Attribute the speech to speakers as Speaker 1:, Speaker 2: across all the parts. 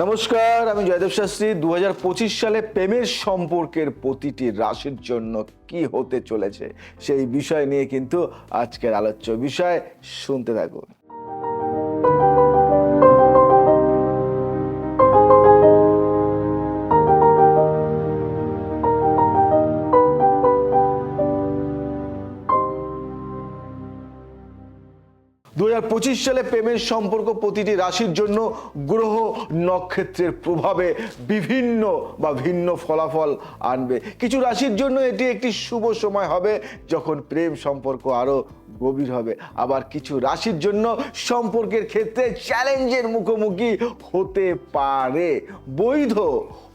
Speaker 1: নমস্কার, আমি জয়দেব শাস্ত্রী। 2025 সালে প্রেমের সম্পর্কের প্রতিটি রাশির জন্য কি হতে চলেছে সেই বিষয় নিয়ে কিন্তু আজকের আলোচ্য বিষয়। শুনতে থাকুন। সালে প্রেমের সম্পর্ক প্রতিটি রাশির জন্য গ্রহ নক্ষত্রের প্রভাবে বিভিন্ন বা ভিন্ন ফলাফল আনবে। কিছু রাশির জন্য এটি একটি শুভ সময় হবে যখন প্রেম সম্পর্ক আরো গভীর হবে, আবার কিছু রাশির জন্য সম্পর্কের ক্ষেত্রে চ্যালেঞ্জের মুখোমুখি হতে পারে। বৈধ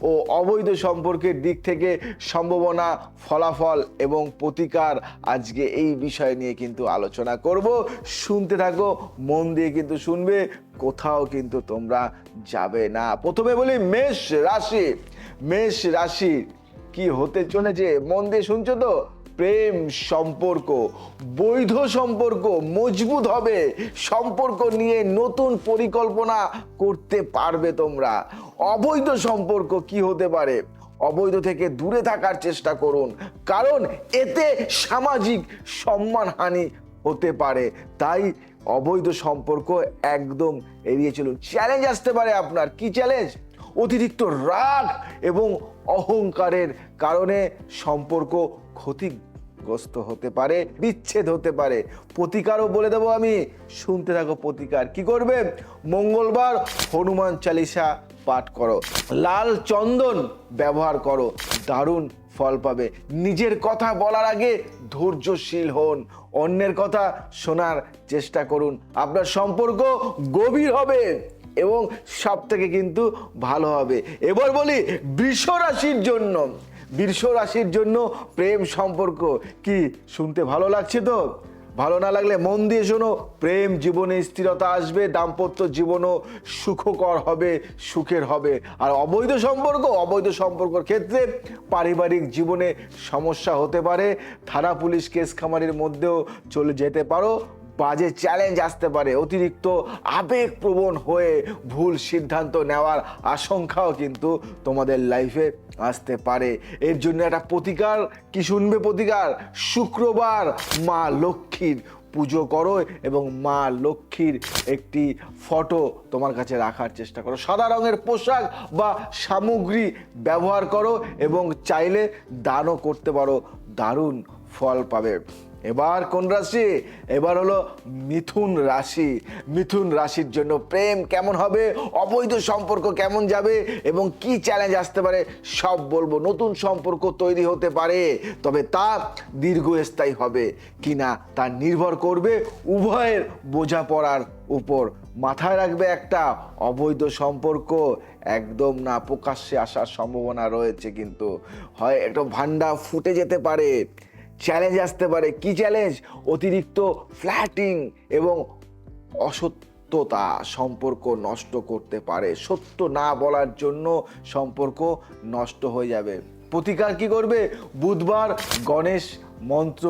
Speaker 1: ও অবৈধ সম্পর্কের দিক থেকে সম্ভাবনা, ফলাফল এবং প্রতিকার আজকে এই বিষয় নিয়ে কিন্তু আলোচনা করব। শুনতে থাকো, মন দিয়ে কিন্তু শুনবে, কোথাও কিন্তু তোমরা যাবে না। প্রথমে বলি মেষ রাশি। মেষ রাশি কি হতে চলেছে মন দিয়ে শুনছো তো? প্রেম সম্পর্ক, বৈধ সম্পর্ক মজবুত হবে। সম্পর্ক নিয়ে নতুন পরিকল্পনা করতে পারবে তোমরা। অবৈধ সম্পর্ক কি হতে পারে? অবৈধ থেকে দূরে থাকার চেষ্টা করুন, কারণ এতে সামাজিক সম্মানহানি হতে পারে। তাই অবৈধ সম্পর্ক একদম এড়িয়ে চলুন। চ্যালেঞ্জ আসতে পারে আপনার। কি চ্যালেঞ্জ? অতিরিক্ত রাগ এবং অহংকারের কারণে সম্পর্ক ক্ষতিগ্রস্ত হতে পারে, বিচ্ছেদ হতে পারে। প্রতিকারও বলে দেবো আমি, শুনতে থাকো। প্রতিকার কি করবে? মঙ্গলবার হনুমান চালিসা পাঠ করো, লাল চন্দন ব্যবহার করো, দারুণ ফল পাবে। নিজের কথা বলার আগে ধৈর্যশীল হন, অন্যের কথা শোনার চেষ্টা করুন। আপনার সম্পর্ক গভীর হবে এবং সব থেকে কিন্তু ভালো হবে। এবার বলি বৃষ রাশির জন্য। বৃষ রাশির জন্য প্রেম সম্পর্ক কি শুনতে ভালো লাগছে তো? ভালো না লাগলে মন দিয়ে শোনো। প্রেম জীবনে স্থিরতা আসবে, দাম্পত্য জীবনও সুখকর হবে, সুখের হবে। আর অবৈধ সম্পর্কের ক্ষেত্রে পারিবারিক জীবনে সমস্যা হতে পারে। থানা পুলিশ কেস খামারির মধ্যেও চলে যেতে পারো। বাজে চ্যালেঞ্জ আসতে পারে। অতিরিক্ত আবেগপ্রবণ হয়ে ভুল সিদ্ধান্ত নেওয়ার আশঙ্কাও কিন্তু তোমাদের লাইফে আসতে পারে। এর জন্য একটা প্রতিকার কি শুনবে? প্রতিকার শুক্রবার মা লক্ষ্মীর পুজো করো এবং মা লক্ষ্মীর একটি ফটো তোমার কাছে রাখার চেষ্টা করো। সাদা রঙের পোশাক বা সামগ্রী ব্যবহার করো এবং চাইলে দানও করতে পারো, দারুণ ফল পাবে। এবার কোন রাশি? এবার হলো মিথুন রাশি। মিথুন রাশির জন্য প্রেম কেমন হবে, অবৈধ সম্পর্ক কেমন যাবে এবং কি চ্যালেঞ্জ আসতে পারে সব বলবো। নতুন সম্পর্ক তৈরি হতে পারে, তবে তা দীর্ঘস্থায়ী হবে কিনা তা নির্ভর করবে উভয়ের বোঝাপড়ার উপর। মাথায় রাখবে একটা, অবৈধ সম্পর্ক একদম না, প্রকাশ্যে আসার সম্ভাবনা রয়েছে, কিন্তু হয় একটা ভান্ডা ফুটে যেতে পারে। চ্যালেঞ্জ আসতে পারে। কি চ্যালেঞ্জ? অতিরিক্ত ফ্ল্যাটিং এবং অসত্যতা সম্পর্ক নষ্ট করতে পারে। সত্য না বলার জন্য সম্পর্ক নষ্ট হয়ে যাবে। প্রতিকার কি করবে? বুধবার গণেশ মন্ত্র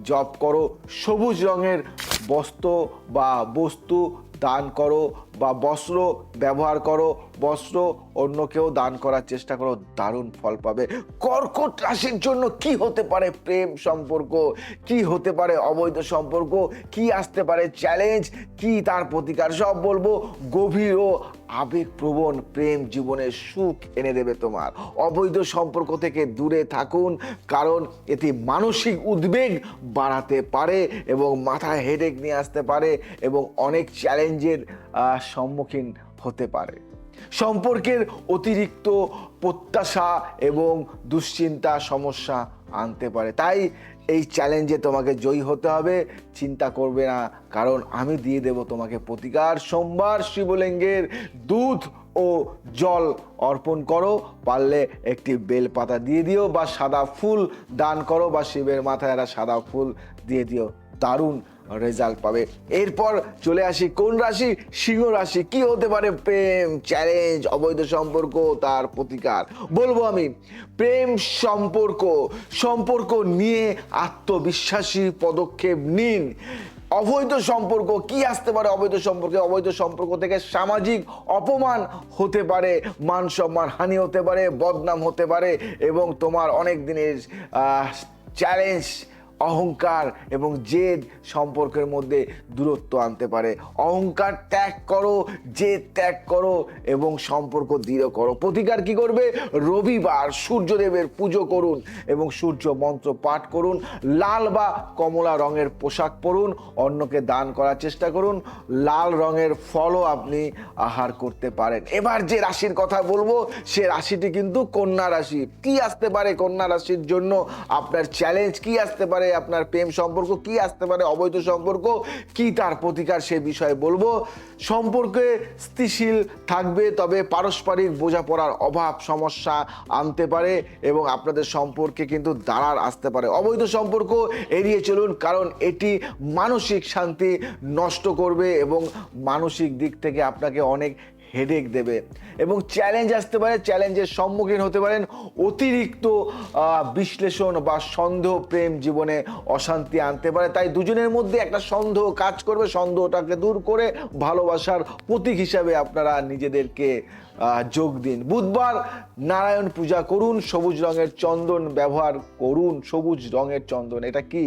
Speaker 1: জপ করো, সবুজ রঙের বস্তু দান করো বা বস্ত্র ব্যবহার করো, বস্ত্র অন্যকেও দান করার চেষ্টা করো, দারুণ ফল পাবে। কর্কট রাশির জন্য কি হতে পারে প্রেম সম্পর্ক, কি হতে পারে অবৈধ সম্পর্ক, কি আসতে পারে চ্যালেঞ্জ, কি তার প্রতিকার সব বলবো। গভীর ও আবেগপ্রবণ প্রেম জীবনে সুখ এনে দেবে তোমার। অবৈধ সম্পর্ক থেকে দূরে থাকুন, কারণ এটি মানসিক উদ্বেগ বাড়াতে পারে এবং মাথায় হেডেক নিয়ে আসতে পারে এবং অনেক চ্যালেঞ্জের সম্মুখীন হতে পারে। সম্পর্কের অতিরিক্ত প্রত্যাশা এবং দুশ্চিন্তা সমস্যা আনতে পারে। তাই এই চ্যালেঞ্জে তোমাকে জয়ী হতে হবে। চিন্তা করবে না, কারণ আমি দিয়ে দেব তোমাকে প্রতিকার। সোমবার শিবলিঙ্গের দুধ ও জল অর্পণ করো, পারলে একটি বেলপাতা দিয়ে দিও বা সাদা ফুল দান করো বা শিবের মাথায় একটা সাদা ফুল দিয়ে দিও, দারুণ রেজাল্ট পাবে। এরপর চলে আসি কোন রাশি? সিংহ রাশি। কি হতে পারে প্রেম চ্যালেঞ্জ, অবৈধ সম্পর্ক, তার প্রতিকার বলবো আমি। প্রেম সম্পর্ক নিয়ে আত্মবিশ্বাসী পদক্ষেপ নিন। অবৈধ সম্পর্ক কি আসতে পারে অবৈধ সম্পর্কে? অবৈধ সম্পর্ক থেকে সামাজিক অপমান হতে পারে, মান সম্মান হানি হতে পারে, বদনাম হতে পারে এবং তোমার অনেক দিনের চ্যালেঞ্জ, অহংকার এবং জেদ সম্পর্কের মধ্যে দূরত্ব আনতে পারে। অহংকার ত্যাগ করো, জেদ ত্যাগ করো এবং সম্পর্ক দৃঢ় করো। প্রতিকার কি করবে? রবিবার সূর্যদেবের পুজো করুন এবং সূর্য মন্ত্র পাঠ করুন। লাল বা কমলা রঙের পোশাক পরুন, অন্যকে দান করার চেষ্টা করুন। লাল রঙের ফলও আপনি আহার করতে পারেন। এবার যে রাশির কথা বলবো সে রাশিটি কিন্তু কন্যা রাশি। কি আসতে পারে কন্যা রাশির জন্য? আপনার চ্যালেঞ্জ কি আসতে পারে? আপনার প্রেম সম্পর্ক কি আসতে পারে? অবৈধ সম্পর্ক কি তার প্রতিকার সে বিষয়ে বলবো। সম্পর্কে স্থিতিশীল থাকবে, তবে পারস্পরিক বোঝাপড়ার অভাব সমস্যা আনতে পারে এবং আপনাদের সম্পর্কে কিন্তু দাঁড়ার আসতে পারে। অবৈধ সম্পর্ক এড়িয়ে চলুন, কারণ এটি মানসিক শান্তি নষ্ট করবে এবং মানসিক দিক থেকে আপনাকে অনেক হেডেক দেবে। এবং চ্যালেঞ্জ আসতে পারে, চ্যালেঞ্জের সম্মুখীন হতে পারেন। অতিরিক্ত বিশ্লেষণ বা সন্দেহ প্রেম জীবনে অশান্তি আনতে পারে, তাই দুজনের মধ্যে একটা সন্দেহ কাজ করবে। সন্দেহটাকে দূর করে ভালোবাসার প্রতীক হিসাবে আপনারা নিজেদেরকে যোগ দিন। বুধবার নারায়ণ পূজা করুন, সবুজ রঙের চন্দন ব্যবহার করুন। সবুজ রঙের চন্দন এটা কি?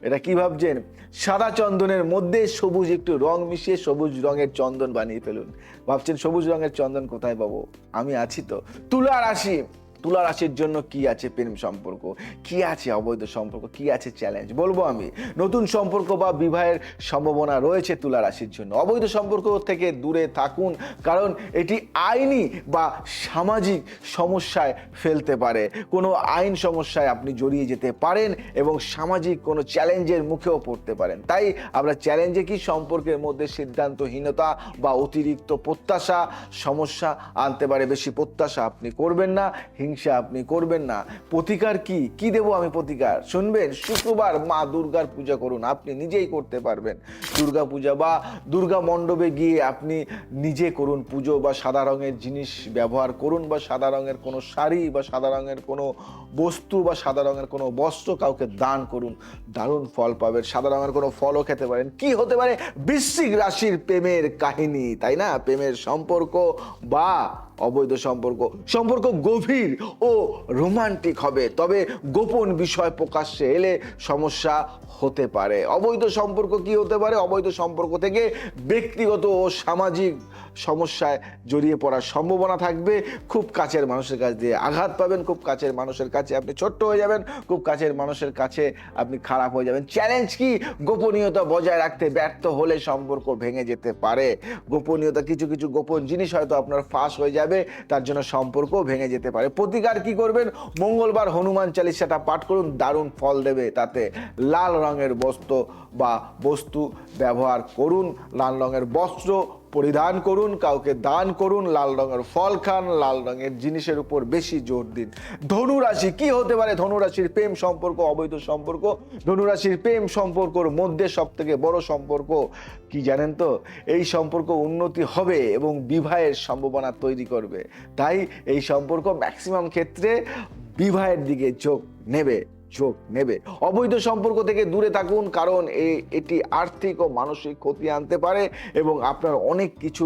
Speaker 1: এটা কি ভাবছেন? সাদা চন্দনের মধ্যে সবুজ একটু রং মিশিয়ে সবুজ রঙের চন্দন বানিয়ে ফেলুন। ভাবছেন সবুজ রঙের চন্দন কোথায় পাবো? আমি আছি তো। তুলা রাশি, তুলা রাশির জন্য কি আছে প্রেম সম্পর্ক, কি আছে অবৈধ সম্পর্ক, কি আছে চ্যালেঞ্জ বলবো আমি। নতুন সম্পর্ক বা বিবাহের সম্ভাবনা রয়েছে তুলা রাশির জন্য। অবৈধ সম্পর্ক থেকে দূরে থাকুন, কারণ এটি আইনি বা সামাজিক সমস্যায় ফেলতে পারে। কোনো আইন সমস্যায় আপনি জড়িয়ে যেতে পারেন এবং সামাজিক কোনো চ্যালেঞ্জের মুখেও পড়তে পারেন। তাই আমরা চ্যালেঞ্জে কি? সম্পর্কের মধ্যে সিদ্ধান্তহীনতা বা অতিরিক্ত প্রত্যাশা সমস্যা আনতে পারে। বেশি প্রত্যাশা আপনি করবেন না, হিংসা আপনি করবেন না। প্রতিকার কি? কি দেবো আমি প্রতিকার? শুনবেন, শুক্রবার মা দুর্গার পূজা করুন। আপনি নিজেই করতে পারবেন দুর্গা পূজা, বা দুর্গা মণ্ডপে গিয়ে আপনি নিজে করুন পুজো, বা সাদা রঙের জিনিস ব্যবহার করুন, বা সাদা রঙের কোনো শাড়ি বা সাদা রঙের কোনো বস্তু বা সাদা রঙের কোনো বস্ত্র কাউকে দান করুন, দারুণ ফল পাবেন। সাদা রঙের কোনো ফলও খেতে পারেন। কি হতে পারে? বৃশ্চিক রাশির প্রেমের কাহিনী, তাই না? প্রেমের সম্পর্ক বা অবৈধ সম্পর্ক, সম্পর্ক গভীর ও রোমান্টিক হবে, তবে গোপন বিষয় প্রকাশ্যে এলে সমস্যা হতে পারে। অবৈধ সম্পর্ক কি হতে পারে? অবৈধ সম্পর্ক থেকে ব্যক্তিগত ও সামাজিক সমস্যায় জড়িয়ে পড়ার সম্ভাবনা থাকবে। খুব কাছের মানুষের কাছ দিয়ে আঘাত পাবেন, খুব কাছের মানুষের কাছে আপনি ছোট্ট হয়ে যাবেন, খুব কাছের মানুষের কাছে আপনি খারাপ হয়ে যাবেন। চ্যালেঞ্জ কি? গোপনীয়তা বজায় রাখতে ব্যর্থ হলে সম্পর্ক ভেঙে যেতে পারে। গোপনীয়তা, কিছু কিছু গোপন জিনিস হয়তো আপনার ফাঁস হয়ে যাবে, তার জন্য সম্পর্ক ভেঙে যেতে পারে। প্রতিকার কি করবেন? মঙ্গলবার হনুমান চালিসাটা পাঠ করুন, দারুণ ফল দেবে তাতে। লাল রঙের বস্তু ব্যবহার করুন, লাল রঙের বস্ত্র পরিধান করুন, কাউকে দান করুন, লাল রঙের ফল খান, লাল রঙের জিনিসের উপর বেশি জোর দিন। ধনু রাশি কি হতে পারে? ধনু রাশির প্রেম সম্পর্ক, অবৈধ সম্পর্ক। ধনু রাশির প্রেম সম্পর্কর মধ্যে সব থেকে বড় সম্পর্ক কি জানেন তো? এই সম্পর্ক উন্নতি হবে এবং বিবাহের সম্ভাবনা তৈরি করবে। তাই এই সম্পর্ক ম্যাক্সিমাম ক্ষেত্রে বিবাহের দিকে ঝোঁক নেবে। অবৈধ সম্পর্ক থেকে দূরে থাকুন, কারণ এটি আর্থিক ও মানসিক ক্ষতি আনতে পারে এবং আপনার অনেক কিছু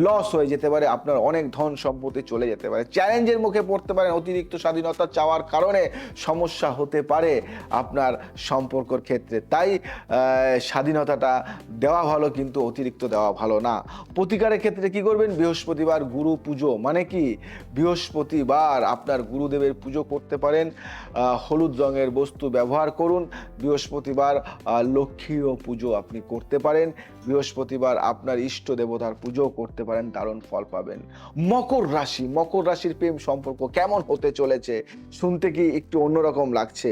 Speaker 1: লস হয়ে যেতে পারে, আপনার অনেক ধন সম্পত্তি চলে যেতে পারে। চ্যালেঞ্জের মুখে পড়তে পারেন। অতিরিক্ত স্বাধীনতা চাওয়ার কারণে সমস্যা হতে পারে আপনার সম্পর্কের ক্ষেত্রে। তাই স্বাধীনতাটা দেওয়া ভালো, কিন্তু অতিরিক্ত দেওয়া ভালো না। প্রতিকারের ক্ষেত্রে কি করবেন? বৃহস্পতিবার গুরু পুজো, মানে কি? বৃহস্পতিবার আপনার গুরুদেবের পুজো করতে পারেন। হলুদ রঙের বস্তু ব্যবহার করুন। বৃহস্পতিবার লক্ষ্মীও পুজো আপনি করতে পারেন। বৃহস্পতিবার আপনার ইষ্ট দেবতার পুজো করতে পারেন, দারুণ ফল পাবেন। মকর রাশি, মকর রাশির প্রেম সম্পর্ক কেমন হতে চলেছে? শুনতে কি একটু অন্যরকম লাগছে?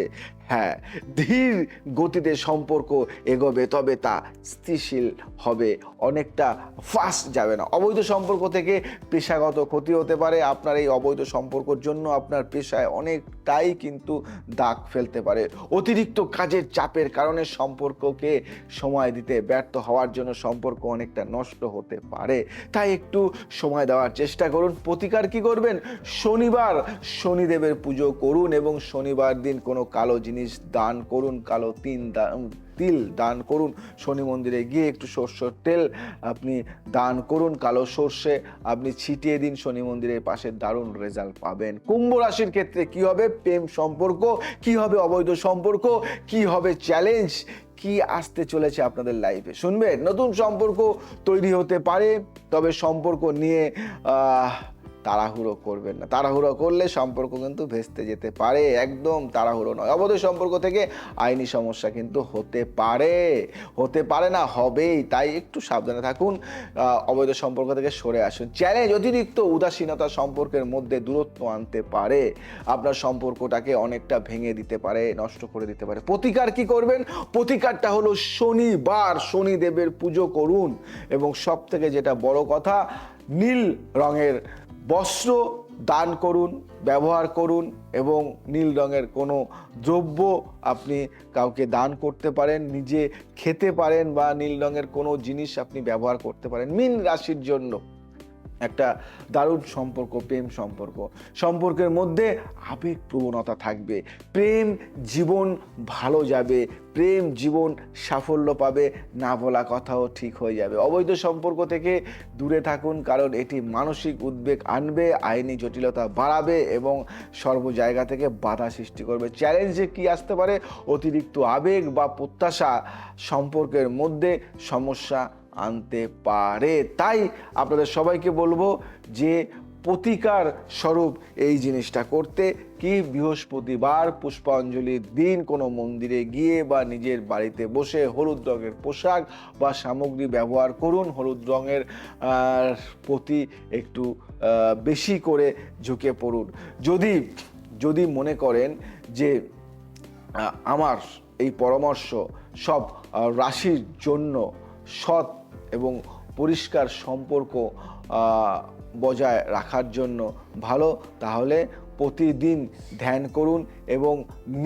Speaker 1: হ্যাঁ, ধীর গতিতে সম্পর্ক এগোবে, তবে তা স্থিতিশীল হবে, অনেকটা ফাস্ট যাবে না। অবৈধ সম্পর্ক থেকে পেশাগত ক্ষতি হতে পারে। আপনার এই অবৈধ সম্পর্কের জন্য আপনার পেশায় অনেকটাই কিন্তু দাগ ফেলতে পারে। অতিরিক্ত কাজের চাপের কারণে সম্পর্ককে সময় দিতে ব্যর্থ হওয়ার জন্য সম্পর্ক অনেকটা নষ্ট হতে পারে। তাই একটু সময় দেওয়ার চেষ্টা করুন। প্রতিকার কি করবেন? শনিবার শনিদেবের পুজো করুন এবং শনিবার দিন কোনো কালো জিনিস দান করুন। কালো তিল দান করুন, শনি মন্দিরে গিয়ে একটু সরষের তেল আপনি দান করুন, কালো সর্ষে আপনি ছিটিয়ে দিন শনি মন্দিরের পাশে, দারুণ রেজাল্ট পাবেন। কুম্ভ রাশির ক্ষেত্রে কি হবে? প্রেম সম্পর্ক, কি হবে অবৈধ সম্পর্ক, কি হবে চ্যালেঞ্জ, কি আসতে চলেছে আপনাদের লাইফে শুনবেন। নতুন সম্পর্ক তৈরি হতে পারে, তবে সম্পর্ক নিয়ে তাড়াহুড়ো করবেন না। তাড়াহুড়ো করলে সম্পর্ক কিন্তু ভেস্তে যেতে পারে, একদম তাড়াহুড়ো নয়। অবৈধ সম্পর্ক থেকে আইনি সমস্যা কিন্তু হতে পারে না, হবেই, তাই একটু সাবধানে থাকুন, অবৈধ সম্পর্ক থেকে সরে আসুন। চ্যালেঞ্জ, অতিরিক্ত উদাসীনতা সম্পর্কের মধ্যে দূরত্ব আনতে পারে, আপনার সম্পর্কটাকে অনেকটা ভেঙে দিতে পারে, নষ্ট করে দিতে পারে। প্রতিকার কি করবেন? প্রতিকারটা হলো শনিবার, শনিদেবের পুজো করুন, এবং সব থেকে যেটা বড় কথা, নীল রঙের বস্ত্র দান করুন, ব্যবহার করুন, এবং নীল রঙের কোনো দ্রব্য আপনি কাউকে দান করতে পারেন, নিজে খেতে পারেন, বা নীল রঙের কোনো জিনিস আপনি ব্যবহার করতে পারেন। মীন রাশির জন্য একটা দারুণ সম্পর্ক, প্রেম সম্পর্কের মধ্যে আবেগ প্রবণতা থাকবে, প্রেম জীবন ভালো যাবে, প্রেম জীবন সাফল্য পাবে, না বলা কথাও ঠিক হয়ে যাবে। অবৈধ সম্পর্ক থেকে দূরে থাকুন, কারণ এটি মানসিক উদ্বেগ আনবে, আইনি জটিলতা বাড়াবে, এবং সর্ব জায়গা থেকে বাধা সৃষ্টি করবে। চ্যালেঞ্জে কি আসতে পারে? অতিরিক্ত আবেগ বা প্রত্যাশা সম্পর্কের মধ্যে সমস্যা আনতে পারে। তাই আপনাদের সবাইকে বলবো যে প্রতিকার স্বরূপ এই জিনিসটা করতে, কি বৃহস্পতিবার পুষ্পাঞ্জলির দিন কোনো মন্দিরে গিয়ে বা নিজের বাড়িতে বসে হলুদ রঙের পোশাক বা সামগ্রী ব্যবহার করুন, হলুদ রঙের প্রতি একটু বেশি করে ঝুঁকে পড়ুন। যদি মনে করেন যে আমার এই পরামর্শ সব রাশির জন্য সৎ এবং পরিষ্কার সম্পর্ক বজায় রাখার জন্য ভালো, তাহলে প্রতিদিন ধ্যান করুন এবং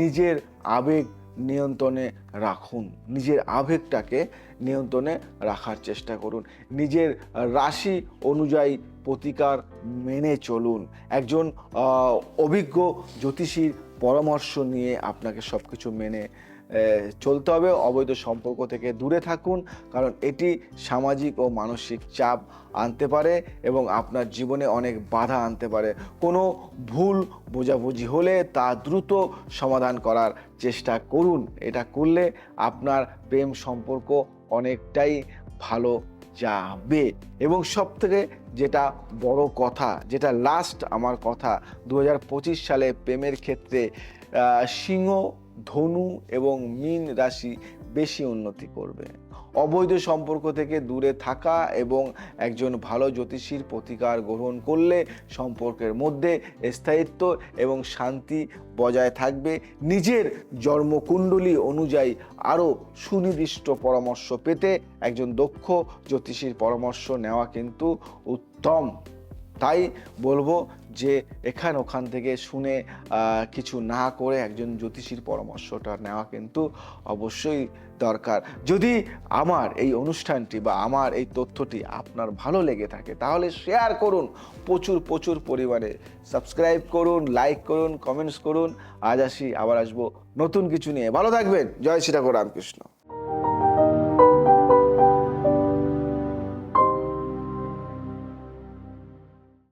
Speaker 1: নিজের আবেগ নিয়ন্ত্রণে রাখুন, নিজের আবেগটাকে নিয়ন্ত্রণে রাখার চেষ্টা করুন, নিজের রাশি অনুযায়ী প্রতিকার মেনে চলুন। একজন অভিজ্ঞ জ্যোতিষীর পরামর্শ নিয়ে আপনাকে সব কিছু মেনে চলতে হবে। অবৈধ সম্পর্ক থেকে দূরে থাকুন, কারণ এটি সামাজিক ও মানসিক চাপ আনতে পারে এবং আপনার জীবনে অনেক বাধা আনতে পারে। কোনো ভুল বোঝাবুঝি হলে তা দ্রুত সমাধান করার চেষ্টা করুন। এটা করলে আপনার প্রেম সম্পর্ক অনেকটাই ভালো যাবে। এবং সব থেকে যেটা বড় কথা, যেটা লাস্ট আমার কথা, 2025 সালে প্রেমের ক্ষেত্রে সিংহ, ধনু এবং মীন রাশি বেশি উন্নতি করবে। অবৈধ সম্পর্ক থেকে দূরে থাকা এবং একজন ভালো জ্যোতিষীর প্রতিকার গ্রহণ করলে সম্পর্কের মধ্যে স্থায়িত্ব এবং শান্তি বজায় থাকবে। নিজের জন্মকুণ্ডলী অনুযায়ী আরও সুনির্দিষ্ট পরামর্শ পেতে একজন দক্ষ জ্যোতিষীর পরামর্শ নেওয়া কিন্তু উত্তম। তাই বলবো যে ওখান থেকে শুনে কিছু না করে একজন জ্যোতিষীর পরামর্শটা নেওয়া কিন্তু অবশ্যই দরকার। যদি আমার এই অনুষ্ঠানটি বা আমার এই তথ্যটি আপনার ভালো লেগে থাকে, তাহলে শেয়ার করুন, প্রচুর পরিমাণে সাবস্ক্রাইব করুন, লাইক করুন, কমেন্টস করুন। আজ আসি, আবার আসবো নতুন কিছু নিয়ে। ভালো থাকবেন। জয় শ্রী ঠাকুর রামকৃষ্ণ।